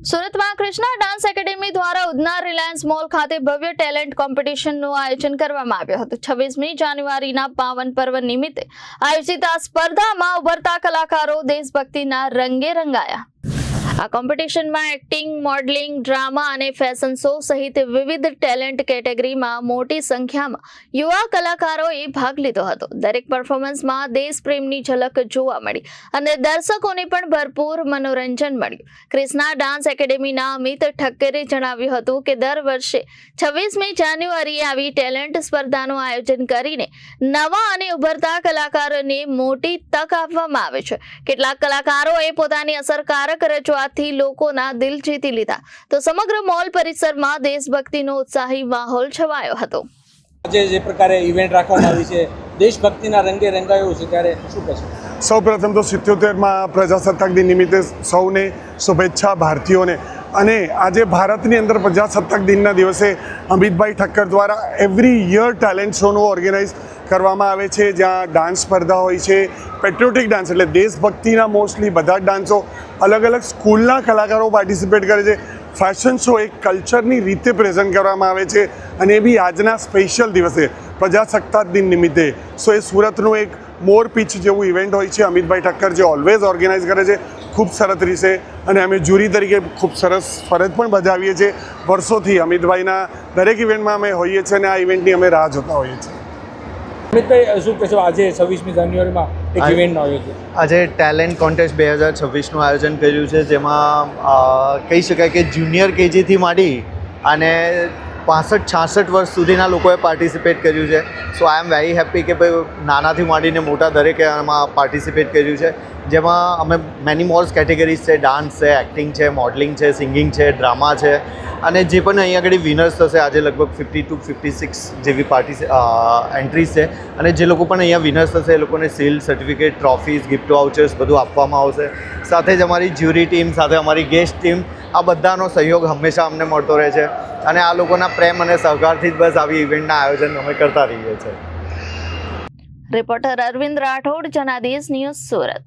સુરતમાં Krishna dance academy દ્વારા Udhna Reliance mall ખાતે ભવ્ય ટેલેન્ટ કોમ્પિટિશનનું આયોજન કરવામાં આવ્યું હતું। 26મી જાન્યુઆરીના પાવન પર્વ નિમિત્તે આયોજિત આ સ્પર્ધામાં ઉભરતા કલાકારો દેશભક્તિના રંગે રંગાયા। આ કોમ્પિટિશનમાં એક્ટિંગ, મોડલિંગ, ડ્રામા અને ફેશન શો સહિત વિવિધ ટેલેન્ટ કેટેગરીમાં મોટી સંખ્યામાં યુવા કલાકારોએ ભાગ લીધો હતો। દરેક પરફોર્મન્સમાં દેશપ્રેમની ઝલક જોવા મળી અને દર્શકોને પણ ભરપૂર મનોરંજન મળ્યું। કૃષ્ણા ડાન્સ એકેડેમીના અમિત ઠક્કરે જણાવ્યું હતું કે દર વર્ષે 26મી જાન્યુઆરીએ આવી ટેલેન્ટ સ્પર્ધાનું આયોજન કરીને નવા અને ઉભરતા કલાકારોને મોટી તક આપવામાં આવે છે। કેટલાક કલાકારોએ પોતાની અસરકારક રજૂઆત થી લોકોના દિલ જીતી લીધા તો સમગ્ર મોલ પરિસરમાં દેશભક્તિનો ઉત્સાહી માહોલ છવાયો હતો। જે પ્રકારે ઇવેન્ટ રાખવામાં આવી છે, દેશભક્તિના રંગે રંગાયું છે, ત્યારે શું કહેશો? સૌપ્રથમ તો 77માં પ્રજાસત્તાક દિન નિમિત્તે સૌને શુભેચ્છા ભારતીયોને। અને આજે ભારતની અંદર પ્રજાસત્તાક દિનના દિવસે અમિતભાઈ ઠક્કર દ્વારા એવરી યર ટેલેન્ટ શોનું ઓર્ગેનાઇઝ કરવામાં આવે છે, જ્યાં ડાન્સ સ્પર્ધા હોય છે, પેટ્રિયોટિક ડાન્સ એટલે દેશભક્તિના મોસ્ટલી બધા જ ડાન્સો, અલગ અલગ સ્કૂલના કલાકારો પાર્ટિસિપેટ કરે છે, ફેશન શો એક કલ્ચરની રીતે પ્રેઝન્ટ કરવામાં આવે છે અને એ બી આજના સ્પેશિયલ દિવસે પ્રજાસત્તાક દિન નિમિત્તે। સો એ સુરતનું એક મોર પીચ જેવું ઇવેન્ટ હોય છે, અમિતભાઈ ઠક્કર જે ઓલવેઝ ઓર્ગેનાઇઝ કરે છે ખૂબ સરસ રીતે, અને અમે જ્યુરી તરીકે ખૂબ સરસ ફરજ પણ બજાવીએ છીએ। વર્ષોથી અમિતભાઈના દરેક ઇવેન્ટમાં અમે હોઈએ છીએ અને આ ઇવેન્ટની અમે રાહ જોતા હોઈએ છીએ। અમિતભાઈ, શું કહેશો? આજે 26મી જાન્યુઆરીમાં એક ઇવેન્ટનું આયોજન, આજે ટેલેન્ટ કોન્ટેસ્ટ 2026નું આયોજન કર્યું છે, જેમાં કહી શકાય કે જુનિયર કેજીથી માંડી અને 65-66 વર્ષ સુધીના લોકોએ પાર્ટિસિપેટ કર્યું છે। સો આઈ એમ વેરી હેપી કે ભાઈ નાનાથી માંડીને મોટા દરેકે આમાં પાર્ટિસિપેટ કર્યું છે, જેમાં અમે મેની મોર્સ કેટેગરીઝ છે, ડાન્સ છે, એક્ટિંગ છે, મોડલિંગ છે, સિંગિંગ છે, ડ્રામા છે, અને જે પણ અહીં આગળ વિનર્સ થશે આજે લગભગ 52-56 જેવી એન્ટ્રીઝ છે, અને જે લોકો પણ અહીંયા વિનર્સ થશે એ લોકોને seal, certificate, trophies, gift vouchers બધું આપવામાં આવશે। સાથે જ અમારી જ્યુરી ટીમ સાથે અમારી ગેસ્ટ ટીમ, આ બધાનો સહયોગ હંમેશા અમને મળતો રહે છે અને આ લોકોના પ્રેમ અને સહકારથી જ બસ આવી ઇવેન્ટના આયોજન અમે કરતા રહીએ છીએ। Reporter Arvind Rathod, Janadesh news, Surat.